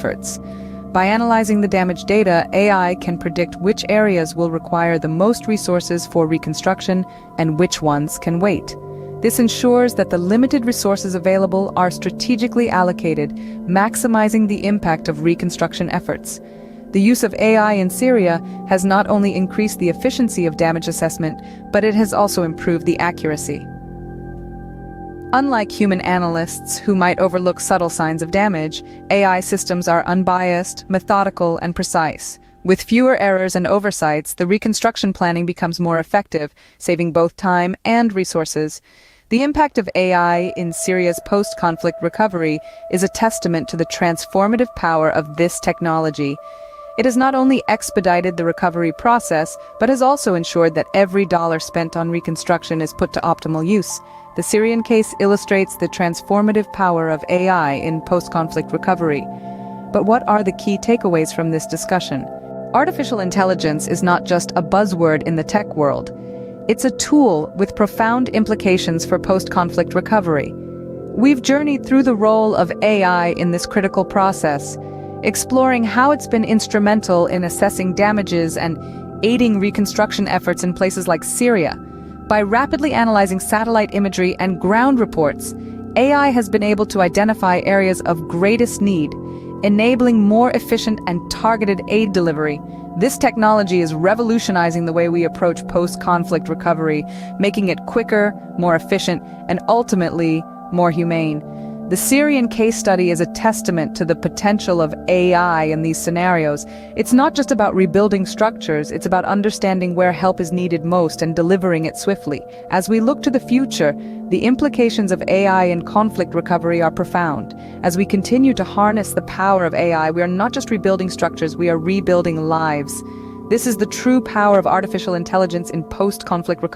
efforts. By analyzing the damaged data, AI can predict which areas will require the most resources for reconstruction and which ones can wait. This ensures that the limited resources available are strategically allocated, maximizing the impact of reconstruction efforts. The use of AI in Syria has not only increased the efficiency of damage assessment, but it has also improved the accuracy. Unlike human analysts who might overlook subtle signs of damage, AI systems are unbiased, methodical, and precise. With fewer errors and oversights, the reconstruction planning becomes more effective, saving both time and resources. The impact of AI in Syria's post-conflict recovery is a testament to the transformative power of this technology. It has not only expedited the recovery process, but has also ensured that every dollar spent on reconstruction is put to optimal use. The Syrian case illustrates the transformative power of AI in post-conflict recovery. But what are the key takeaways from this discussion? Artificial intelligence is not just a buzzword in the tech world. It's a tool with profound implications for post-conflict recovery. We've journeyed through the role of AI in this critical process, exploring how it's been instrumental in assessing damages and aiding reconstruction efforts in places like Syria. By rapidly analyzing satellite imagery and ground reports, AI has been able to identify areas of greatest need, enabling more efficient and targeted aid delivery. This technology is revolutionizing the way we approach post-conflict recovery, making it quicker, more efficient, and ultimately more humane. The Syrian case study is a testament to the potential of AI in these scenarios. It's not just about rebuilding structures, it's about understanding where help is needed most and delivering it swiftly. As we look to the future, the implications of AI in conflict recovery are profound. As we continue to harness the power of AI, we are not just rebuilding structures, we are rebuilding lives. This is the true power of artificial intelligence in post-conflict recovery.